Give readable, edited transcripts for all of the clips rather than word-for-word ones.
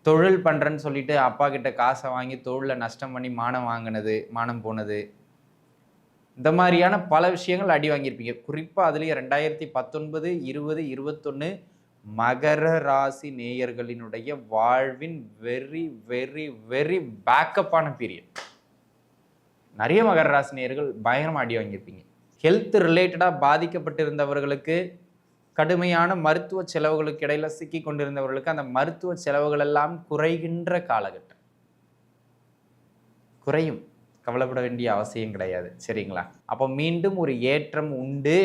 தொழில் பண்ணுறேன்னு சொல்லிட்டு அப்பா கிட்ட காசை வாங்கி தொழிலில் நஷ்டம் பண்ணி மானம் போனது, இந்த மாதிரியான பல விஷயங்கள் அடி வாங்கியிருப்பீங்க. குறிப்பாக அதுலேயும் 2019, 20, 21 மகர ராசி நேயர்களினுடைய வாழ்வின் வெரி வெரி வெரி பேக்கப்பான பீரியட். நிறைய மகர ராசி நேயர்கள் பயங்கரமாக அடி வாங்கியிருப்பீங்க. ஹெல்த் ரிலேட்டடாக பாதிக்கப்பட்டிருந்தவர்களுக்கு கடுமையான மருத்துவ செலவுகளுக்கு இடையில சிக்கி கொண்டிருந்தவர்களுக்கு அந்த மருத்துவ செலவுகள் எல்லாம் குறைகின்ற காலகட்டம். குறையும், கவலைப்பட வேண்டிய அவசியம் கிடையாது. சரிங்களா? அப்போ மீண்டும் ஒரு ஏற்றம் உண்டு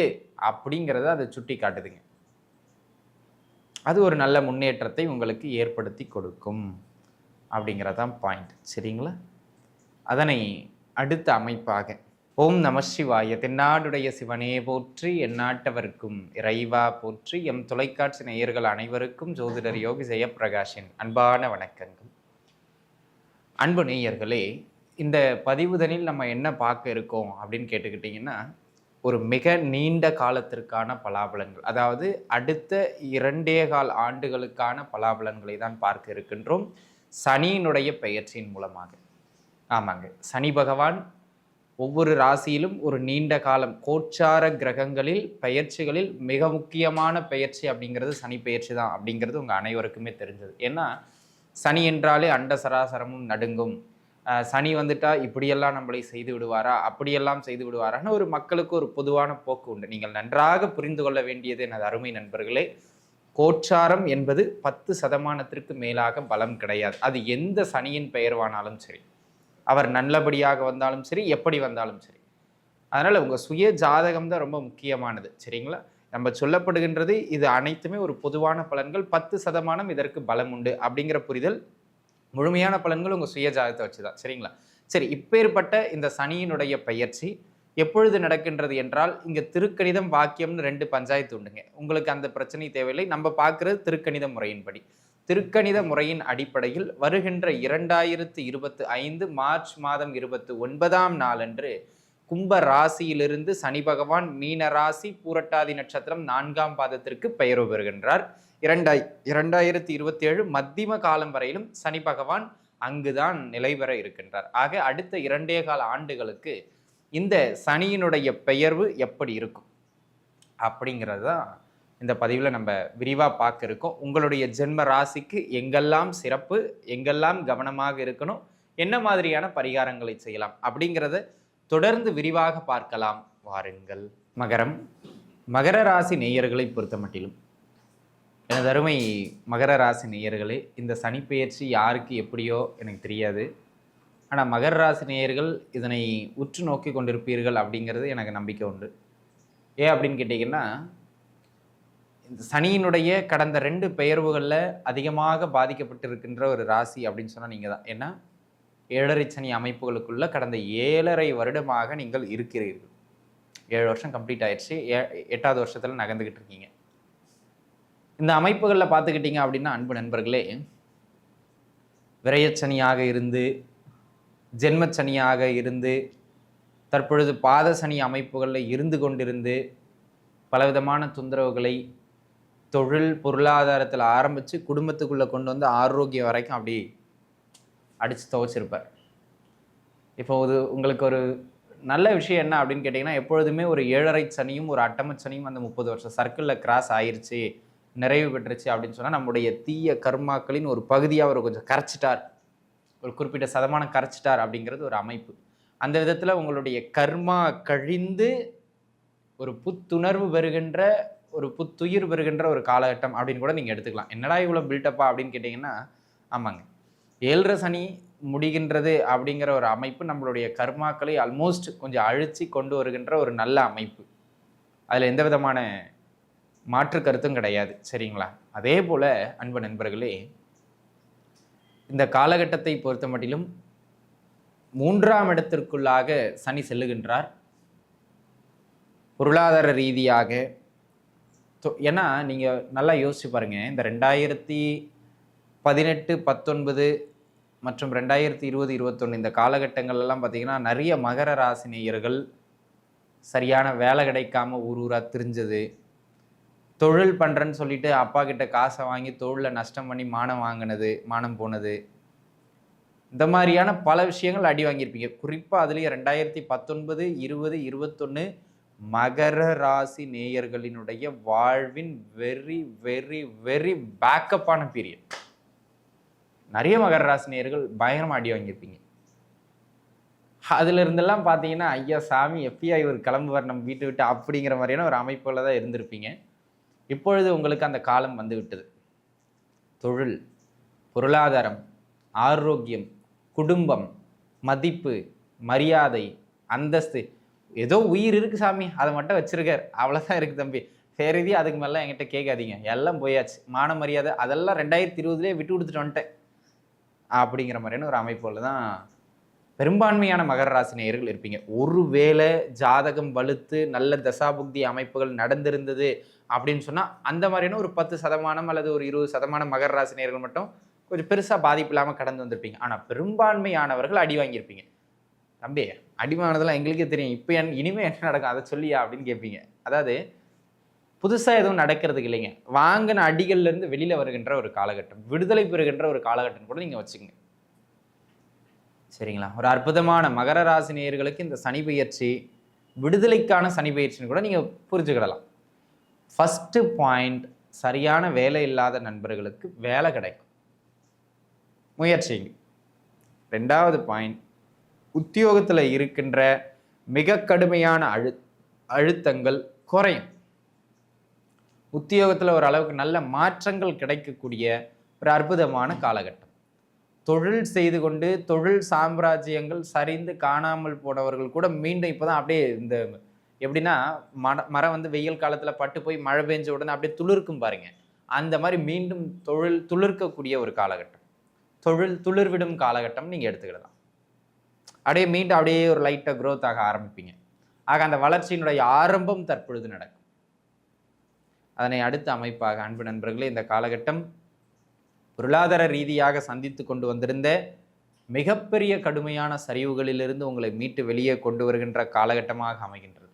அப்படிங்கிறத அதை சுட்டி காட்டுதுங்க. அது ஒரு நல்ல முன்னேற்றத்தை உங்களுக்கு ஏற்படுத்தி கொடுக்கும் அப்படிங்கிறதான் பாயிண்ட். சரிங்களா? அதனை அடுத்த அமைப்பாக ஓம் நம சிவாய. தென்னாடுடைய சிவனே போற்றி, எந்நாட்டவர்க்கும் இறைவா போற்றி. எம் தொலைக்காட்சி நேயர்கள் அனைவருக்கும் ஜோதிடர் யோகி ஜெயப்பிரகாஷின் அன்பான வணக்கங்கள். அன்பு நேயர்களே, இந்த பதிவுதனில் நம்ம என்ன பார்க்க இருக்கோம் அப்படின்னு கேட்டுக்கிட்டிங்கன்னா, ஒரு மிக நீண்ட காலத்திற்கான பலாபலன்கள், அதாவது அடுத்த 2.25 ஆண்டுகளுக்கான பலாபலன்களை தான் பார்க்க இருக்கின்றோம் சனியினுடைய பெயர்ச்சியின் மூலமாக. ஆமாங்க, சனி பகவான் ஒவ்வொரு ராசியிலும் ஒரு நீண்ட காலம் கோச்சார கிரகங்களில் பெயர்ச்சிகளில் மிக முக்கியமான பெயர்ச்சி அப்படிங்கிறது சனி பெயர்ச்சி தான் அப்படிங்கிறது உங்கள் அனைவருக்குமே தெரிஞ்சது. ஏன்னா சனி என்றாலே அண்ட சராசரமும் நடுங்கும். சனி வந்துட்டா இப்படியெல்லாம் நம்மளை செய்து விடுவாரா, அப்படியெல்லாம் செய்து விடுவாரான்னு ஒரு மக்களுக்கு ஒரு பொதுவான போக்கு உண்டு. நீங்கள் நன்றாக புரிந்து கொள்ள வேண்டியது எனது அருமை நண்பர்களே, கோச்சாரம் என்பது 10% மேலாக பலம் கிடையாது. அது எந்த சனியின் பெயர்வானாலும் சரி, அவர் நல்லபடியாக வந்தாலும் சரி, எப்படி வந்தாலும் சரி. அதனால் உங்கள் சுய ஜாதகம் தான் ரொம்ப முக்கியமானது. சரிங்களா? நம்ம சொல்லப்படுகின்றது இது அனைத்துமே ஒரு பொதுவான பலன்கள். 10% இதற்கு பலம் உண்டு அப்படிங்கிற புரிதல், முழுமையான பலன்கள் உங்கள் சுய ஜாதகத்தை வச்சு தான். சரிங்களா? சரி, இப்பேற்பட்ட இந்த சனியினுடைய பெயர்ச்சி எப்பொழுது நடக்கின்றது என்றால், இங்கே திருக்கணிதம் வாக்கியம்னு 2 பஞ்சாயத்து உண்டுங்க. உங்களுக்கு அந்த பிரச்சனை தேவையில்லை. நம்ம பார்க்குறது திருக்கணித முறையின்படி. திருக்கணித முறையின் அடிப்படையில் வருகின்ற 2025 மார்ச் மாதம் 29ஆம் நாளன்று கும்ப ராசியிலிருந்து சனி பகவான் மீன ராசி பூரட்டாதி நட்சத்திரம் 4ஆம் பாதத்திற்கு பெயர்வு பெறுகின்றார். 2027 மத்தியம காலம் வரையிலும் சனி பகவான் அங்குதான் நிலை பெற இருக்கின்றார். ஆக அடுத்த 2.25 ஆண்டுகளுக்கு இந்த சனியினுடைய பெயர்வு எப்படி இருக்கும் அப்படிங்கிறது தான் இந்த பதிவில் நம்ம விரிவாக பார்க்க இருக்கோம். உங்களுடைய ஜென்ம ராசிக்கு எங்கெல்லாம் சிறப்பு, எங்கெல்லாம் கவனமாக இருக்கணும், என்ன மாதிரியான பரிகாரங்களை செய்யலாம் அப்படிங்கிறத தொடர்ந்து விரிவாக பார்க்கலாம். வாருங்கள். மகர ராசி நேயர்களை பொறுத்த மட்டிலும், எனது அருமை மகர ராசி நேயர்களே, இந்த சனிப்பெயர்ச்சி யாருக்கு எப்படியோ எனக்கு தெரியாது. ஆனால் மகர ராசி நேயர்கள் இதனை உற்று நோக்கி கொண்டிருப்பீர்கள் அப்படிங்கிறது எனக்கு நம்பிக்கை உண்டு. ஏன் அப்படின்னு கேட்டிங்கன்னா, இந்த சனியினுடைய கடந்த 2 பெயர்வுகளில் அதிகமாக பாதிக்கப்பட்டிருக்கின்ற ஒரு ராசி அப்படின்னு சொன்னால் நீங்கள் தான். ஏன்னா 7.5 சனி அமைப்புகளுக்குள்ள கடந்த 7.5 வருடமாக நீங்கள் இருக்கிறீர்கள். 7 வருஷம் கம்ப்ளீட் ஆயிடுச்சு. 8வது வருஷத்தில் நகர்ந்துக்கிட்டு இருக்கீங்க. இந்த அமைப்புகளில் பார்த்துக்கிட்டீங்க அப்படின்னா அன்பு நண்பர்களே, விரயச்சனியாக இருந்து, ஜென்மச்சனியாக இருந்து, தற்பொழுது பாத சனி அமைப்புகளில் இருந்து கொண்டிருந்து பலவிதமான தொந்தரவுகளை தொழில் பொருளாதாரத்தில் ஆரம்பித்து குடும்பத்துக்குள்ளே கொண்டு வந்து ஆரோக்கியம் வரைக்கும் அப்படி அடித்து துவச்சிருப்பார். இப்போ உங்களுக்கு ஒரு நல்ல விஷயம் என்ன அப்படின்னு கேட்டிங்கன்னா, எப்பொழுதுமே ஒரு 7.5 சனியும் ஒரு அட்டம சனியும் அந்த 30 வருஷம் சர்க்கிளில் கிராஸ் ஆயிடுச்சு, நிறைவு பெற்றுச்சு அப்படின்னு சொன்னால் நம்முடைய தீய கர்மாக்களின் ஒரு பகுதியாக அவர் கொஞ்சம் கரைச்சிட்டார், ஒரு குறிப்பிட்ட சதமானம் கரைச்சிட்டார் அப்படிங்கிறது ஒரு அமைப்பு. அந்த விதத்தில் உங்களுடைய கர்மா கழிந்து ஒரு புத்துணர்வு பெறுகின்ற, ஒரு புத்துயிர் பெறுகின்ற ஒரு காலகட்டம் அப்படின்னு கூட நீங்கள் எடுத்துக்கலாம். என்னடா இவ்வளோ பில்டப்பா அப்படின்னு கேட்டிங்கன்னா, ஆமாங்க, 7.5 சனி முடிகின்றது அப்படிங்கிற ஒரு அமைப்பு நம்மளுடைய கர்மாக்களை ஆல்மோஸ்ட் கொஞ்சம் அழிச்சு கொண்டு வருகின்ற ஒரு நல்ல அமைப்பு. அதில் எந்த விதமான மாற்று கருத்தும் கிடையாது. சரிங்களா? அதே போல் அன்பு நண்பர்களே, இந்த காலகட்டத்தை பொறுத்த மட்டிலும் 3ஆம் இடத்திற்குள்ளாக சனி செல்லுகின்றார். பொருளாதார ரீதியாக ஏன்னா நீங்கள் நல்லா யோசிச்சு பாருங்கள், இந்த 2018, 19 மற்றும் 2020, 21 இந்த காலகட்டங்கள்லாம் பார்த்திங்கன்னா நிறைய மகர ராசி நேயர்கள் சரியான வேலை கிடைக்காம ஊராக திரிஞ்சது, தொழில் பண்ணுறேன்னு சொல்லிட்டு அப்பா கிட்ட காசை வாங்கி தொழிலில் நஷ்டம் பண்ணி மானம் போனது, இந்த மாதிரியான பல விஷயங்கள் அடி வாங்கியிருப்பீங்க. குறிப்பாக அதுலேயும் 2019, 20, 21 மகர ராசி நேயர்களினுடைய வாழ்வின் வெரி வெரி வெரி பேக்கப்பான பீரியட். நிறைய மகர ராசி நேயர்கள் பயங்கரமாக அடி வாங்கியிருப்பீங்க. அதுல இருந்தெல்லாம் பார்த்தீங்கன்னா, ஐயா சாமி எப்பயா இவர் கிளம்புவார் நம்ம வீட்டை விட்டு அப்படிங்கிற மாதிரியான ஒரு அமைப்புல தான் இருந்திருப்பீங்க. இப்பொழுது உங்களுக்கு அந்த காலம் வந்து விட்டது. தொழில், பொருளாதாரம், ஆரோக்கியம், குடும்பம், மதிப்பு, மரியாதை, அந்தஸ்து, ஏதோ உயிர் இருக்கு சாமி, அதை மட்டும் வச்சிருக்கார், அவ்வளோதான் இருக்கு தம்பி, சரி அதுக்கு மேலே என்கிட்ட கேட்காதீங்க, எல்லாம் போயாச்சு, மான மரியாதை அதெல்லாம் 2020 விட்டு கொடுத்துட்டு வந்துட்டேன் அப்படிங்கிற மாதிரியான ஒரு அமைப்புல தான் பெரும்பான்மையான மகர ராசி நேயர்கள் இருப்பீங்க. ஒருவேளை ஜாதகம் வலுத்து நல்ல தசாபுக்தி அமைப்புகள் நடந்திருந்தது அப்படின்னு சொன்னால் அந்த மாதிரியான ஒரு 10% அல்லது ஒரு 20% மகர ராசி நேயர்கள் மட்டும் கொஞ்சம் பெருசாக பாதிப்பு இல்லாமல் கடந்து வந்திருப்பீங்க. ஆனால் பெரும்பான்மையானவர்கள் அடி வாங்கியிருப்பீங்க. தம்பி அடி வாங்கினதெல்லாம் எங்களுக்கே தெரியும், இப்போ இனிமேல் என்ன நடக்கும் அதை சொல்லியா அப்படின்னு கேட்பீங்க. அதாவது புதுசாக எதுவும் நடக்கிறதுக்கு இல்லைங்க, வாங்கின அடிகள்லேருந்து வெளியில் வருகின்ற ஒரு காலகட்டம், விடுதலை பெறுகின்ற ஒரு காலகட்டம் கூட நீங்கள் வச்சுக்கோங்க. சரிங்களா? ஒரு அற்புதமான மகர ராசி நேயர்களுக்கு இந்த சனி பெயர்ச்சி விடுதலைக்கான சனி பெயர்ச்சின்னு கூட நீங்கள் புரிஞ்சுக்கிடலாம். ஃபஸ்ட்டு பாயிண்ட், சரியான வேலை இல்லாத நண்பர்களுக்கு வேலை கிடைக்கும், முயற்சிங்க. 2வது பாயிண்ட், உத்தியோகத்தில் இருக்கின்ற மிக கடுமையான அழுத்தங்கள் குறையும். உத்தியோகத்தில் ஒரு அளவுக்கு நல்ல மாற்றங்கள் கிடைக்கக்கூடிய ஒரு அற்புதமான காலகட்டம். தொழில் செய்து கொண்டு தொழில் சாம்ராஜ்யங்கள் சரிந்து காணாமல் போனவர்கள் கூட மீண்டும் இப்போ தான் அப்படியே இந்த எப்படின்னா மரம் வந்து வெயில் காலத்தில் பட்டு போய் மழை பெஞ்ச உடனே அப்படியே துளிர்க்கும் பாருங்க, அந்த மாதிரி மீண்டும் தொழில் துளிர்க்கக்கூடிய ஒரு காலகட்டம், தொழில் துளிர்விடும் காலகட்டம் நீங்கள் எடுத்துக்கிடலாம். அப்படியே மீண்டும் அப்படியே ஒரு லைட்டாக க்ரோத் ஆக ஆரம்பிப்பீங்க. ஆக அந்த வளர்ச்சியினுடைய ஆரம்பம் தற்பொழுது நடக்கும். அதனை அடுத்த அமைப்பாக அன்பு நண்பர்களே, இந்த காலகட்டம் பொருளாதார ரீதியாக சந்தித்து கொண்டு வந்திருந்த மிகப்பெரிய கடுமையான சரிவுகளிலிருந்து உங்களை மீட்டு வெளியே கொண்டு வருகின்ற காலகட்டமாக அமைகின்றது.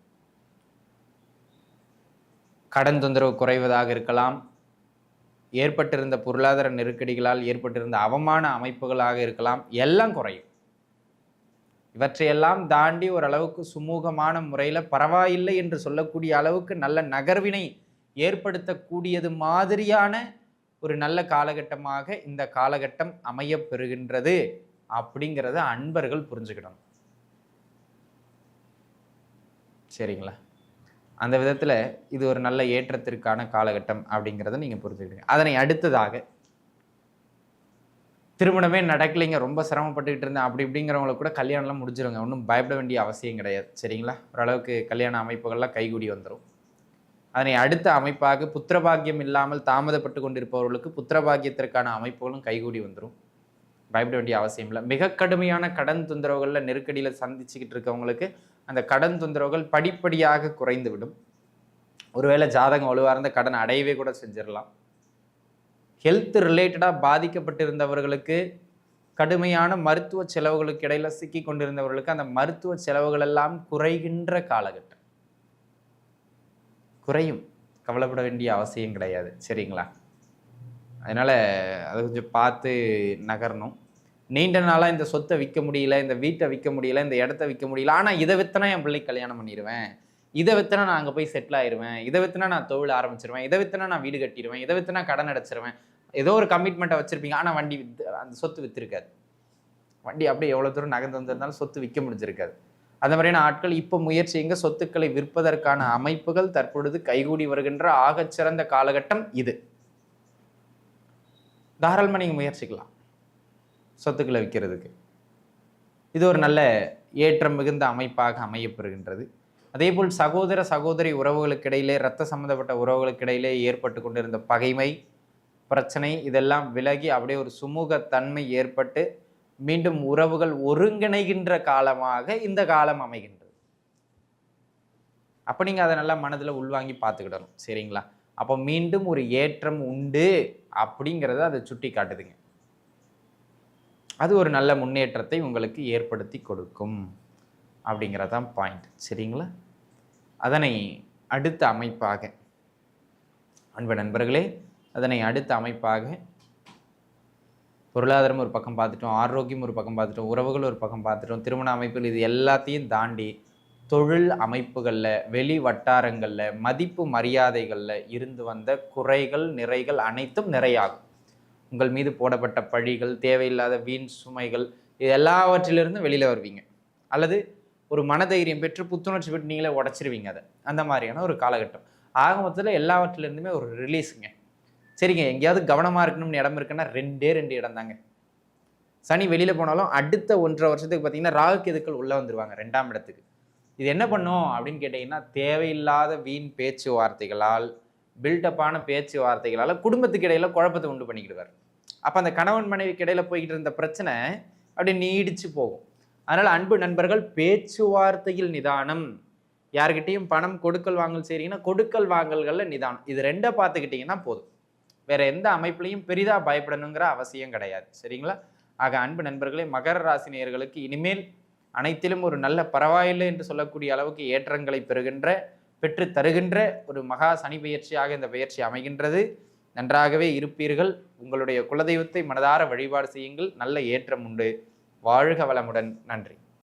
கடன் தொந்தரவு குறைவதாக இருக்கலாம், ஏற்பட்டிருந்த பொருளாதார நெருக்கடிகளால் ஏற்பட்டிருந்த அவமான அமைப்புகளாக இருக்கலாம், எல்லாம் குறையும். இவற்றையெல்லாம் தாண்டி ஓரளவுக்கு சுமூகமான முறையில் பரவாயில்லை என்று சொல்லக்கூடிய அளவுக்கு நல்ல நகர்வினை ஏற்படுத்தக்கூடியது மாதிரியான ஒரு நல்ல காலகட்டமாக இந்த காலகட்டம் அமைய பெறுகின்றது அப்படிங்கிறத அன்பர்கள் புரிஞ்சுக்கிடணும். சரிங்களா? அந்த விதத்தில் இது ஒரு நல்ல ஏற்றத்திற்கான காலகட்டம் அப்படிங்கிறத நீங்கள் புரிஞ்சுக்கிடுங்க. அதனை அடுத்ததாக திருமணமே நடக்கலைங்க, ரொம்ப சிரமப்பட்டுக்கிட்டு இருந்தேன் அப்படி இப்படிங்கிறவங்களுக்கு கூட கல்யாணம்லாம் முடிஞ்சிருங்க, ஒன்றும் பயப்பட வேண்டிய அவசியம் கிடையாது. சரிங்களா? ஓரளவுக்கு கல்யாண அமைப்புகள்லாம் கைகூடி வந்துடும். அதனை அடுத்த அமைப்பாக புத்திரபாகியம் இல்லாமல் தாமதப்பட்டு கொண்டிருப்பவர்களுக்கு புத்திரபாகியத்திற்கான அமைப்புகளும் கைகூடி வந்துடும். பயப்பட வேண்டிய அவசியம் இல்லை. மிக கடுமையான கடன் தொந்தரவுகளில் நெருக்கடியில் சந்திச்சுக்கிட்டு இருக்கவங்களுக்கு அந்த கடன் தொந்தரவுகள் படிப்படியாக குறைந்து விடும். ஒருவேளை ஜாதகம் வலுவார்ந்த கடன் அடையவே கூட செஞ்சிடலாம். ஹெல்த் ரிலேட்டடாக பாதிக்கப்பட்டிருந்தவர்களுக்கு கடுமையான மருத்துவ செலவுகளுக்கு இடையில சிக்கி கொண்டிருந்தவர்களுக்கு அந்த மருத்துவ செலவுகள் எல்லாம் குறைகின்ற காலகட்டம், குறையும், கவலைப்பட வேண்டிய அவசியம் கிடையாது. சரிங்களா? அதனால் அதை கொஞ்சம் பார்த்து நகரணும். நீண்ட நாளாக இந்த சொத்தை விற்க முடியல, இந்த வீட்டை விற்க முடியல, இந்த இடத்த விற்க முடியல, ஆனால் இதை விற்றனா என் பிள்ளைக்கு கல்யாணம் பண்ணிடுவேன், இதை விற்றனா நான் அங்கே போய் செட்டில் ஆயிடுவேன், இதை விற்றனா நான் தொழில் ஆரம்பிச்சிருவேன், இதை விற்றனா நான் வீடு கட்டிடுவேன், இதை விற்றனா கடன் அடைச்சிருவேன், ஏதோ ஒரு கமிட்மெண்ட்டை வச்சுருப்பீங்க. ஆனால் வண்டி அந்த சொத்து விற்றுருக்காது. வண்டி அப்படியே எவ்வளோ தூரம் நகர்ந்து வந்திருந்தாலும் சொத்து விற்க முடிஞ்சிருக்காது. அந்த மாதிரியான ஆட்கள் இப்போ முயற்சிங்க, சொத்துக்களை விற்பதற்கான அமைப்புகள் தற்பொழுது கைகூடி வருகின்ற ஆகச்சிறந்த காலகட்டம் இது. தாராளமாக நீங்கள் முயற்சிக்கலாம் சொத்துக்களை விற்கிறதுக்கு. இது ஒரு நல்ல ஏற்றம் மிகுந்த அமைப்பாக அமையப்பெறுகின்றது. அதே போல் சகோதர சகோதரி உறவுகளுக்கு இடையிலே, இரத்த சம்பந்தப்பட்ட உறவுகளுக்கு இடையிலே ஏற்பட்டு கொண்டிருந்த பகைமை பிரச்சனை இதெல்லாம் விலகி அப்படியே ஒரு சுமூகத்தன்மை ஏற்பட்டு மீண்டும் உறவுகள் ஒருங்கிணைகின்ற காலமாக இந்த காலம் அமைகின்றது. அப்போ நீங்கள் அதை நல்லா மனதில் உள்வாங்கி பார்த்துக்கிடணும். சரிங்களா? அப்போ மீண்டும் ஒரு ஏற்றம் உண்டு அப்படிங்கிறத அதை சுட்டி காட்டுதுங்க. அது ஒரு நல்ல முன்னேற்றத்தை உங்களுக்கு ஏற்படுத்தி கொடுக்கும் அப்படிங்கிறதான் பாயிண்ட். சரிங்களா? அதனை அடுத்த அமைப்பாக அன்பு நண்பர்களே, அதனை அடுத்த அமைப்பாக பொருளாதாரம் ஒரு பக்கம் பார்த்துட்டோம், ஆரோக்கியம் ஒரு பக்கம் பார்த்துட்டோம், உறவுகள் ஒரு பக்கம் பார்த்துட்டோம், திருமண அமைப்புகள், இது எல்லாத்தையும் தாண்டி தொழில் அமைப்புகளில், வெளி வட்டாரங்களில், மதிப்பு மரியாதைகளில் இருந்து வந்த குறைகள் நிறைகள் அனைத்தும் நிறையாகும். உங்கள் மீது போடப்பட்ட பழிகள், தேவையில்லாத வீண் சுமைகள், இது எல்லாவற்றிலிருந்தும் வெளியில் வருவீங்க. அல்லது ஒரு மனதைரியம் பெற்று புத்துணர்ச்சி பெற்று நீங்களே உடச்சிருவீங்க. அதை அந்த மாதிரியான ஒரு காலகட்டம். ஆக மொத்தத்தில் எல்லாவற்றிலிருந்துமே ஒரு ரிலீஸுங்க. சரிங்க, எங்கேயாவது கவனமாக இருக்கணும்னு இடம் இருக்குன்னா 2 இடம் தாங்க. சனி வெளியில் போனாலும் அடுத்த 1.5 வருஷத்துக்கு பார்த்தீங்கன்னா ராகு கேதுக்கள் உள்ளே வந்துடுவாங்க 2ஆம் இடத்துக்கு. இது என்ன பண்ணும் அப்படின்னு கேட்டிங்கன்னா, தேவையில்லாத வீண் பேச்சுவார்த்தைகளால், பில்டப்பான பேச்சுவார்த்தைகளால் குடும்பத்துக்கு இடையில குழப்பத்தை உண்டு பண்ணிக்கிடுவார். அப்போ அந்த கணவன் மனைவிக்கு இடையில போய்கிட்டு இருந்த பிரச்சனை அப்படியே நீடிச்சு போகும். அதனால் அன்பு நண்பர்கள், பேச்சுவார்த்தையில் நிதானம். யார்கிட்டையும் பணம் கொடுக்கல் வாங்கல் செய்கிறீங்கன்னா கொடுக்கல் வாங்கல்களில் நிதானம். இது 2 பார்த்துக்கிட்டிங்கன்னா போதும். வேற எந்த அமைப்புலையும் பெரிதாக பயப்படணுங்கிற அவசியம் கிடையாது. சரிங்களா? ஆக அன்பு நண்பர்களே, மகர ராசி நேயர்களுக்கு இனிமேல் அனைத்திலும் ஒரு நல்ல பரவாயில்லை என்று சொல்லக்கூடிய அளவுக்கு ஏற்றங்களை பெற்று தருகின்ற ஒரு மகா சனி பெயர்ச்சியாக இந்த பெயர்ச்சி அமைகின்றது. நன்றாகவே இருப்பீர்கள். உங்களுடைய குலதெய்வத்தை மனதார வழிபாடு செய்யுங்கள். நல்ல ஏற்றம் உண்டு. வாழ்க வளமுடன். நன்றி.